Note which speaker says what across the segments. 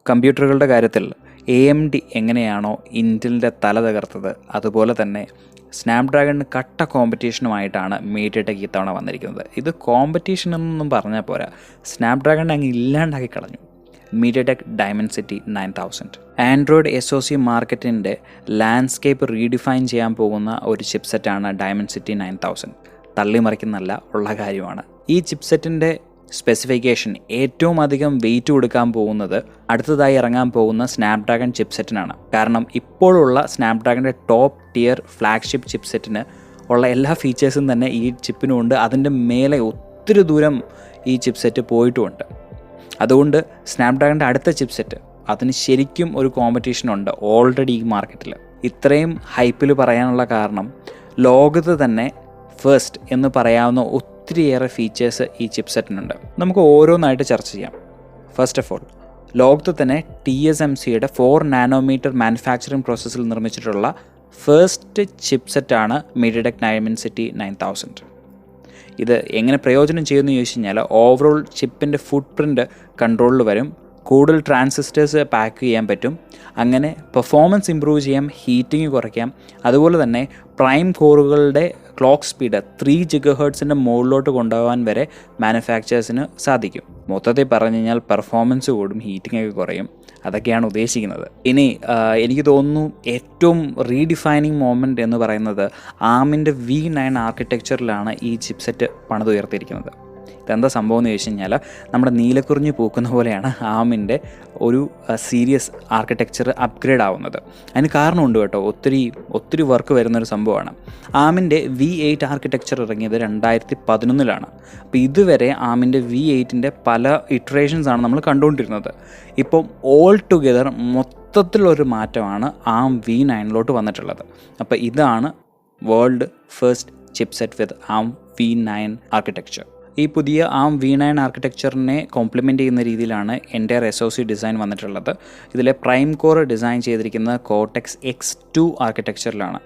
Speaker 1: കമ്പ്യൂട്ടറുകളുടെ കാര്യത്തിൽ AMD എങ്ങനെയാണോ ഇൻറ്റലിൻ്റെ തല തകർത്തത്, അതുപോലെ തന്നെ സ്നാപ്ഡ്രാഗണിന് കട്ട കോമ്പറ്റീഷനുമായിട്ടാണ് മീഡിയടെക് ഇത്തവണ വന്നിരിക്കുന്നത്. ഇത് കോമ്പറ്റീഷൻ എന്നൊന്നും പറഞ്ഞാൽ പോരാ, സ്നാപ്ഡ്രാഗണിനെ അങ്ങ് ഇല്ലാണ്ടാക്കി കളഞ്ഞു. മീഡിയടെക് ഡൈമെൻസിറ്റി 9000 ആൻഡ്രോയിഡ് SoC മാർക്കറ്റിൻ്റെ ലാൻഡ്സ്കേപ്പ് റീഡിഫൈൻ ചെയ്യാൻ പോകുന്ന ഒരു ചിപ്സെറ്റാണ് ഡൈമെൻസിറ്റി 9000. തള്ളിമറിക്കുന്നല്ല, ഉള്ള കാര്യമാണ്. ഈ ചിപ്സെറ്റിൻ്റെ സ്പെസിഫിക്കേഷൻ ഏറ്റവും അധികം വെയിറ്റ് കൊടുക്കാൻ പോകുന്നത് അടുത്തതായി ഇറങ്ങാൻ പോകുന്ന സ്നാപ്ഡ്രാഗൺ ചിപ്സെറ്റിനാണ്. കാരണം ഇപ്പോഴുള്ള സ്നാപ്ഡ്രാഗണിൻ്റെ ടോപ്പ് ടിയർ ഫ്ലാഗ്ഷിപ്പ് ചിപ്സെറ്റിന് ഉള്ള എല്ലാ ഫീച്ചേഴ്സും തന്നെ ഈ ചിപ്പിനുമുണ്ട്. അതിൻ്റെ മേലെ ഒത്തിരി ദൂരം ഈ ചിപ്സെറ്റ് പോയിട്ടുമുണ്ട്. അതുകൊണ്ട് സ്നാപ്ഡ്രാഗണിൻ്റെ അടുത്ത ചിപ്സെറ്റ് അതിന് ശരിക്കും ഒരു കോമ്പറ്റീഷനുണ്ട് ഓൾറെഡി ഈ മാർക്കറ്റിൽ. ഇത്രയും ഹൈപ്പിൽ പറയാനുള്ള കാരണം ലോകത്ത് തന്നെ ഫസ്റ്റ് എന്ന് പറയാവുന്ന ഒത്തിരിയേറെ ഫീച്ചേഴ്സ് ഈ ചിപ്സെറ്റിനുണ്ട്. നമുക്ക് ഓരോന്നായിട്ട് ചർച്ച ചെയ്യാം. ഫസ്റ്റ് ഓഫ് ഓൾ, ലോകത്ത് തന്നെ TSMCയുടെ 4 നാനോമീറ്റർ മാനുഫാക്ചറിങ് പ്രോസസ്സിൽ നിർമ്മിച്ചിട്ടുള്ള ഫസ്റ്റ് ചിപ്സെറ്റാണ് മീഡിയടെക് ഡൈമെൻസിറ്റി 9000. ഇത് എങ്ങനെ പ്രയോജനം ചെയ്യുമെന്ന് ചോദിച്ചു കഴിഞ്ഞാൽ ഓവറോൾ ചിപ്പിൻ്റെ ഫുട് പ്രിൻ്റ് കൺട്രോളിൽ വരും, കൂടുതൽ ട്രാൻസിസ്റ്റേഴ്സ് പാക്ക് ചെയ്യാൻ പറ്റും, അങ്ങനെ പെർഫോമൻസ് ഇമ്പ്രൂവ് ചെയ്യാം, ഹീറ്റിംഗ് കുറയ്ക്കാം. അതുപോലെ തന്നെ പ്രൈം കോറുകളുടെ ക്ലോക്ക് സ്പീഡ് 3 GHz മുകളിലോട്ട് കൊണ്ടുപോകാൻ വരെ മാനുഫാക്ചേഴ്സിന് സാധിക്കും. മൊത്തത്തിൽ പറഞ്ഞു കഴിഞ്ഞാൽ പെർഫോമൻസ് കൂടും, ഹീറ്റിംഗ് ഒക്കെ കുറയും. അതൊക്കെയാണ് ഉദ്ദേശിക്കുന്നത്. ഇനി എനിക്ക് തോന്നുന്നു ഏറ്റവും റീഡിഫൈനിങ് മൊമെൻ്റ് എന്ന് പറയുന്നത് ആമിൻ്റെ V9 ആർക്കിടെക്ചറിലാണ് ഈ ചിപ്സെറ്റ് പണിതുയർത്തിയിരിക്കുന്നത്. ഇതെന്താ സംഭവം എന്ന് ചോദിച്ചു കഴിഞ്ഞാൽ നമ്മുടെ നീലക്കുറിഞ്ഞ് പൂക്കുന്ന പോലെയാണ് ആമിൻ്റെ ഒരു സീരിയസ് ആർക്കിടെക്ചർ അപ്ഗ്രേഡ് ആവുന്നത്. അതിന് കാരണമുണ്ട് കേട്ടോ, ഒത്തിരി വർക്ക് വരുന്നൊരു സംഭവമാണ്. ആമിൻ്റെ V8 ആർക്കിടെക്ചർ ഇറങ്ങിയത് 2011. അപ്പോൾ ഇതുവരെ ആമിൻ്റെ V8ൻ്റെ പല ഇറ്ററേഷൻസാണ് നമ്മൾ കണ്ടുകൊണ്ടിരുന്നത്. ഇപ്പം ഓൾ ടുഗെദർ മൊത്തത്തിലൊരു മാറ്റമാണ് ആം V9 വന്നിട്ടുള്ളത്. അപ്പോൾ ഇതാണ് വേൾഡ് ഫസ്റ്റ് ചിപ്സെറ്റ് വിത്ത് ആം V9 ആർക്കിടെക്ചർ. ഈ പുതിയ ആം V9 ആർക്കിടെക്ചറിനെ കോംപ്ലിമെൻ്റ് ചെയ്യുന്ന രീതിയിലാണ് എൻ്റയർ SoC ഡിസൈൻ വന്നിട്ടുള്ളത്. ഇതിലെ പ്രൈം കോർ ഡിസൈൻ ചെയ്തിരിക്കുന്നത് കോർട്ടെക്സ് X2 ആർക്കിടെക്ചറിലാണ്.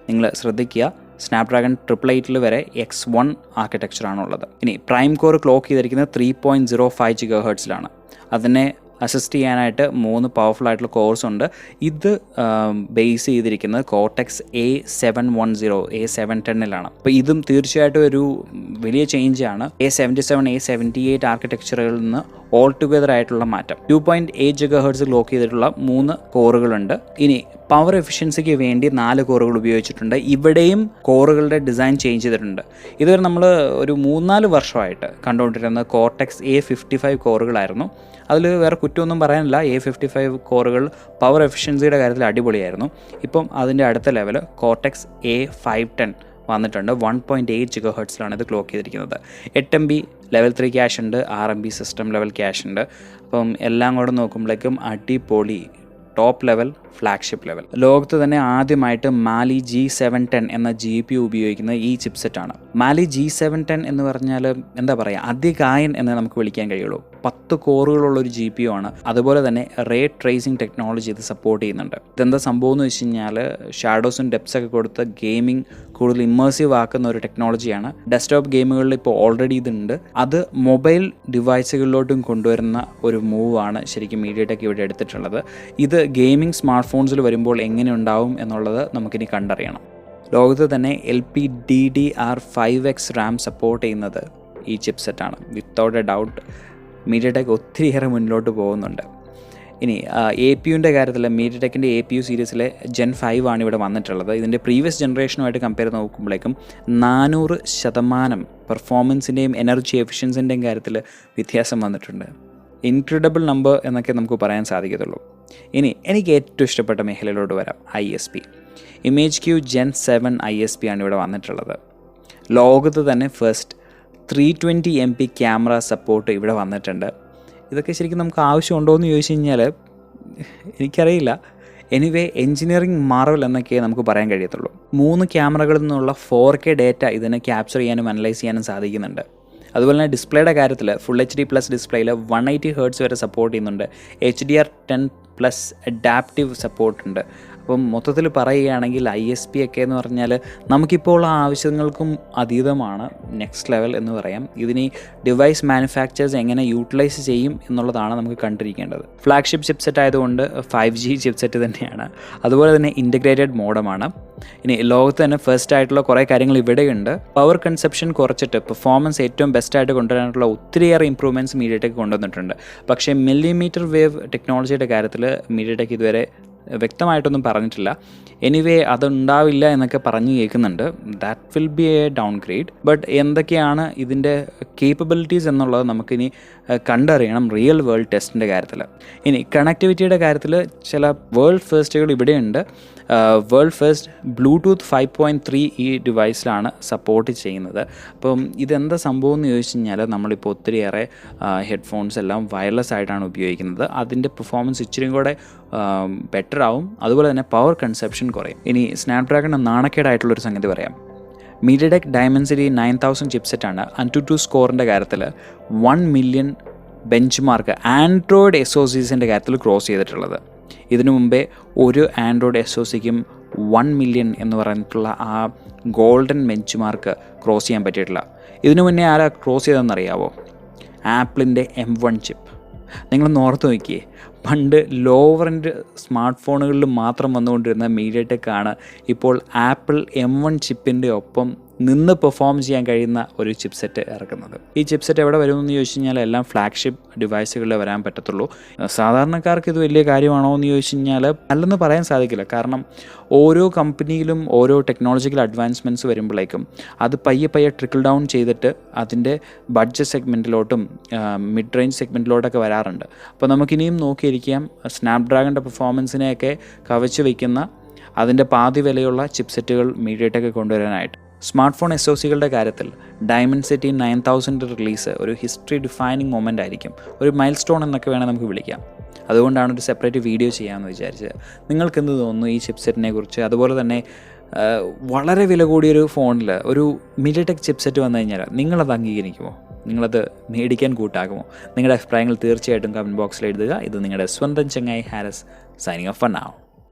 Speaker 1: നിങ്ങൾ ശ്രദ്ധിക്കുക, സ്നാപ്ഡ്രാഗൺ 888 വരെ X1 ആർക്കിടെക്ചറാണുള്ളത്. ഇനി പ്രൈം കോർ ക്ലോക്ക് ചെയ്തിരിക്കുന്നത് 3.05 GHz. അതിനെ അസിസ്റ്റ് ചെയ്യാനായിട്ട് 3 പവർഫുൾ ആയിട്ടുള്ള കോഴ്സ് ഉണ്ട്. ഇത് ബേസ് ചെയ്തിരിക്കുന്നത് കോർട്ടെക്സ് A710 A710 അപ്പോൾ ഇതും തീർച്ചയായിട്ടും ഒരു വലിയ ചേഞ്ചാണ്. A77 A78 ആർക്കിടെക്ചറുകളിൽ നിന്ന് ഓൾ ടുഗെദർ ആയിട്ടുള്ള മാറ്റം. 2.8 GHz ലോക്ക് ചെയ്തിട്ടുള്ള 3 കോറുകളുണ്ട്. ഇനി പവർ എഫിഷ്യൻസിക്ക് വേണ്ടി 4 കോറുകൾ ഉപയോഗിച്ചിട്ടുണ്ട്. ഇവിടെയും കോറുകളുടെ ഡിസൈൻ ചേഞ്ച് ചെയ്തിട്ടുണ്ട്. ഇതുവരെ നമ്മൾ ഒരു 3-4 വർഷമായിട്ട് കണ്ടുകൊണ്ടിരുന്നത് കോർട്ടെക്സ് A55 കോറുകളായിരുന്നു. അതിൽ വേറെ കുറ്റമൊന്നും പറയാനില്ല. A55 കോറുകൾ പവർ എഫിഷ്യൻസിയുടെ കാര്യത്തിൽ അടിപൊളിയായിരുന്നു. ഇപ്പം അതിൻ്റെ അടുത്ത ലെവൽ കോർട്ടെക്സ് A510 വന്നിട്ടുണ്ട്. 1.8 GHz ഇത് ക്ലോക്ക് ചെയ്തിരിക്കുന്നത്. 8 MB ലെവൽ 3 ക്യാഷ് ഉണ്ട്, 6 MB സിസ്റ്റം ലെവൽ ക്യാഷ് ഉണ്ട്. അപ്പം എല്ലാം കൂടെ നോക്കുമ്പോഴേക്കും അടിപൊളി ടോപ്പ് ലെവൽ ഫ്ലാഗ്ഷിപ്പ് ലെവൽ. ലോകത്ത് തന്നെ ആദ്യമായിട്ട് മാലി G710 എന്ന GPU ഉപയോഗിക്കുന്ന ഈ ചിപ്സെറ്റാണ്. മാലി G710 എന്ന് പറഞ്ഞാൽ എന്താ പറയുക, അതികായൻ എന്ന് നമുക്ക് വിളിക്കാൻ കഴിയുള്ളൂ. 10 കോറുകളുള്ളൊരു GPU ആണ്. അതുപോലെ തന്നെ റേ ട്രേസിംഗ് ടെക്നോളജി ഇത് സപ്പോർട്ട് ചെയ്യുന്നുണ്ട്. ഇതെന്താ സംഭവം എന്ന് വെച്ച് കഴിഞ്ഞാൽ ഷാഡോസും ഡെപ്സ് ഒക്കെ കൊടുത്ത് ഗെയിമിംഗ് കൂടുതൽ ഇമ്മേഴ്സീവ് ആക്കുന്ന ഒരു ടെക്നോളജിയാണ്. ഡെസ്ക്ടോപ്പ് ഗെയിമുകളിൽ ഇപ്പോൾ ഓൾറെഡി ഇതുണ്ട്. അത് മൊബൈൽ ഡിവൈസുകളിലോട്ടും കൊണ്ടുവരുന്ന ഒരു മൂവാണ് ശരിക്കും മീഡിയടെക് ഇവിടെ എടുത്തിട്ടുള്ളത്. ഇത് ഗെയിമിംഗ് സ്മാർട്ട് ഫോൺസിൽ വരുമ്പോൾ എങ്ങനെ ഉണ്ടാവും എന്നുള്ളത് നമുക്കിനി കണ്ടറിയണം. ലോകത്ത് തന്നെ LPDDR5X RAM സപ്പോർട്ട് ചെയ്യുന്നത് ഈ ചിപ്സെറ്റാണ്. വിത്തൗട്ട് എ ഡൗട്ട് മീഡിയടെക് ഒത്തിരിയേറെ മുന്നിലോട്ട് പോകുന്നുണ്ട്. ഇനി APUവിൻ്റെ കാര്യത്തിൽ മീഡിയടെക്കിൻ്റെ APU സീരീസിലെ Gen 5 ആണ് ഇവിടെ വന്നിട്ടുള്ളത്. ഇതിൻ്റെ പ്രീവിയസ് ജനറേഷനുമായിട്ട് കമ്പയർ ചെയ്ത് നോക്കുമ്പോഴേക്കും 400% പെർഫോമൻസിൻ്റെയും എനർജി എഫിഷ്യൻസിൻ്റെയും കാര്യത്തിൽ വ്യത്യാസം വന്നിട്ടുണ്ട്. ഇൻക്രെഡിബിൾ നമ്പർ എന്നൊക്കെ നമുക്ക് പറയാൻ സാധിക്കത്തുള്ളൂ. ഇനി എനിക്ക് ഏറ്റവും ഇഷ്ടപ്പെട്ട മേഖലയിലോട്ട് വരാം. ISP ImageQ Gen 7 ISP ആണ് ഇവിടെ വന്നിട്ടുള്ളത്. ലോകത്ത് തന്നെ ഫസ്റ്റ് 320 MP ക്യാമറ സപ്പോർട്ട് ഇവിടെ വന്നിട്ടുണ്ട്. ഇതൊക്കെ ശരിക്കും നമുക്ക് ആവശ്യമുണ്ടോ എന്ന് ചോദിച്ചു കഴിഞ്ഞാൽ എനിക്കറിയില്ല. എനിവേ എൻജിനീയറിംഗ് മാർവൽ എന്നൊക്കെ നമുക്ക് പറയാൻ കഴിയത്തുള്ളൂ. 3 ക്യാമറകളിൽ നിന്നുള്ള 4K ഡേറ്റ ഇതിനെ ക്യാപ്ചർ ചെയ്യാനും അനലൈസ് ചെയ്യാനും സാധിക്കുന്നുണ്ട്. അതുപോലെ തന്നെ ഡിസ്പ്ലേയുടെ കാര്യത്തിൽ ഫുൾ HD+ ഡിസ്പ്ലേയിൽ 180 Hz വരെ സപ്പോർട്ട് ചെയ്യുന്നുണ്ട്. HDR10+ അഡാപ്റ്റീവ് സപ്പോർട്ട് ഉണ്ട്. അപ്പം മൊത്തത്തിൽ പറയുകയാണെങ്കിൽ ISP ഒക്കെ എന്ന് പറഞ്ഞാൽ നമുക്കിപ്പോൾ ഉള്ള ആവശ്യങ്ങൾക്കും അതീതമാണ്, നെക്സ്റ്റ് ലെവൽ എന്ന് പറയാം. ഇതിന് ഡിവൈസ് മാനുഫാക്ചേഴ്സ് എങ്ങനെ യൂട്ടിലൈസ് ചെയ്യും എന്നുള്ളതാണ് നമുക്ക് കണ്ടിരിക്കേണ്ടത്. ഫ്ലാഗ്ഷിപ്പ് ചിപ്സെറ്റ് ആയതുകൊണ്ട് 5G ചിപ്സെറ്റ് തന്നെയാണ്. അതുപോലെ തന്നെ ഇൻ്റഗ്രേറ്റഡ് മോഡമാണ്. ഇനി ലോകത്ത് തന്നെ ഫസ്റ്റ് ആയിട്ടുള്ള കുറേ കാര്യങ്ങൾ ഇവിടെയുണ്ട്. പവർ കൺസപ്ഷൻ കുറച്ചിട്ട് പെർഫോമൻസ് ഏറ്റവും ബെസ്റ്റായിട്ട് കൊണ്ടുവരാനുള്ള ഒത്തിരിയേറെ ഇമ്പ്രൂവ്മെൻറ്റ്സ് മീഡിയടെക് കൊണ്ടുവന്നിട്ടുണ്ട്. പക്ഷേ മില്ലിമീറ്റർ വേവ് ടെക്നോളജിയുടെ കാര്യത്തിൽ മീഡിയടെക് ഇതുവരെ വ്യക്തമായിട്ടൊന്നും പറഞ്ഞിട്ടില്ല. എനിവേ അതുണ്ടാവില്ല എന്നൊക്കെ പറഞ്ഞു കേൾക്കുന്നുണ്ട്. That will be A down grade. But എന്തൊക്കെയാണ് ഇതിൻ്റെ കേപ്പബിലിറ്റീസ് എന്നുള്ളത് നമുക്കിനി കണ്ടറിയണം റിയൽ വേൾഡ് ടെസ്റ്റിൻ്റെ കാര്യത്തിൽ. ഇനി കണക്ടിവിറ്റിയുടെ കാര്യത്തിൽ ചില വേൾഡ് ഫേസ്റ്റുകൾ ഇവിടെയുണ്ട്. വേൾഡ് ഫസ്റ്റ് ബ്ലൂടൂത്ത് 5.3 ഈ ഡിവൈസിലാണ് സപ്പോർട്ട് ചെയ്യുന്നത്. അപ്പം ഇതെന്താ സംഭവം എന്ന് ചോദിച്ചു കഴിഞ്ഞാൽ നമ്മളിപ്പോൾ ഒത്തിരിയേറെ ഹെഡ്ഫോൺസ് എല്ലാം വയർലെസ് ആയിട്ടാണ് ഉപയോഗിക്കുന്നത്. അതിൻ്റെ പെർഫോമൻസ് ഇച്ചിരിയും കൂടെ ബെറ്റർ ആവും. അതുപോലെ തന്നെ പവർ കൺസപ്ഷൻ കുറയും. ഇനി സ്നാപ്ഡ്രാഗൺ നാണക്കേടായിട്ടുള്ളൊരു സംഗതി പറയാം. മീഡിയടെക് ഡൈമെൻസിറ്റി 9000 ചിപ്സെറ്റാണ് AnTuTu സ്കോറിൻ്റെ കാര്യത്തിൽ 1 മില്യൺ ബെഞ്ച് മാർക്ക് ആൻഡ്രോയിഡ് SoCസിൻ്റെ കാര്യത്തിൽ ക്രോസ് ചെയ്തിട്ടുള്ളത്. ഇതിനു മുമ്പേ ഒരു ആൻഡ്രോയിഡ് SoCക്കും 1 മില്യൺ എന്ന് പറഞ്ഞിട്ടുള്ള ആ ഗോൾഡൻ ബെഞ്ച് മാർക്ക് ക്രോസ് ചെയ്യാൻ പറ്റിയിട്ടില്ല. ഇതിനു മുന്നേ ആരാ ക്രോസ് ചെയ്തതെന്നറിയാവോ? ആപ്പിളിൻ്റെ M1 ചിപ്പ്. നിങ്ങളൊന്ന് ഓർത്ത് നോക്കിയേ, പണ്ട് ലോവർ എൻഡ് സ്മാർട്ട് ഫോണുകളിൽ മാത്രം വന്നുകൊണ്ടിരുന്ന മീഡിയടെക് ആണ് ഇപ്പോൾ ആപ്പിൾ M1 ചിപ്പിൻ്റെ ഒപ്പം നിന്ന് പെർഫോം ചെയ്യാൻ കഴിയുന്ന ഒരു ചിപ്സെറ്റ് ഇറക്കുന്നത്. ഈ ചിപ്സെറ്റ് എവിടെ വരുമെന്ന് ചോദിച്ചു കഴിഞ്ഞാൽ എല്ലാം ഫ്ലാഗ്ഷിപ്പ് ഡിവൈസുകളിൽ വരാൻ പറ്റത്തുള്ളൂ. സാധാരണക്കാർക്ക് ഇത് വലിയ കാര്യമാണോ എന്ന് ചോദിച്ചു കഴിഞ്ഞാൽ അല്ലെന്ന് പറയാൻ സാധിക്കില്ല. കാരണം ഓരോ കമ്പനിയിലും ഓരോ ടെക്നോളജിക്കൽ അഡ്വാൻസ്മെൻറ്റ്സ് വരുമ്പോഴേക്കും അത് പയ്യെ ട്രിക്കിൾ ഡൗൺ ചെയ്തിട്ട് അതിൻ്റെ ബഡ്ജറ്റ് സെഗ്മെൻറ്റിലോട്ടും മിഡ് റേഞ്ച് സെഗ്മെൻറ്റിലോട്ടൊക്കെ വരാറുണ്ട്. അപ്പോൾ നമുക്കിനിയും നോക്കിയിരിക്കാം സ്നാപ്ഡ്രാഗണിൻ്റെ പെർഫോമൻസിനെയൊക്കെ കവച്ച് വയ്ക്കുന്ന അതിൻ്റെ പാതി വിലയുള്ള ചിപ്സെറ്റുകൾ മീഡിയടെക് കൊണ്ടുവരാനായിട്ട്. സ്മാർട്ട് ഫോൺ SoCകളുടെ കാര്യത്തിൽ ഡൈമെൻസിറ്റി 9000 റിലീസ് ഒരു ഹിസ്റ്ററി ഡിഫൈനിങ് മൊമെൻ്റ് ആയിരിക്കും, ഒരു മൈൽ സ്റ്റോൺ എന്നൊക്കെ വേണേൽ നമുക്ക് വിളിക്കാം. അതുകൊണ്ടാണ് ഒരു സെപ്പറേറ്റ് വീഡിയോ ചെയ്യാമെന്ന് വിചാരിച്ചത്. നിങ്ങൾക്കെന്ത് തോന്നുന്നു ഈ ചിപ്സെറ്റിനെ കുറിച്ച്? അതുപോലെ തന്നെ വളരെ വില കൂടിയൊരു ഫോണിൽ ഒരു മീഡിയടെക് ചിപ്സെറ്റ് വന്നു കഴിഞ്ഞാൽ നിങ്ങളത് അംഗീകരിക്കുമോ? നിങ്ങളത് മേടിക്കാൻ കൂട്ടാകുമോ? നിങ്ങളുടെ അഭിപ്രായങ്ങൾ തീർച്ചയായിട്ടും കമൻറ്റ് ബോക്സിൽ എഴുതുക. ഇത് നിങ്ങളുടെ സ്വന്തം ചങ്ങായി Haris signing off for now.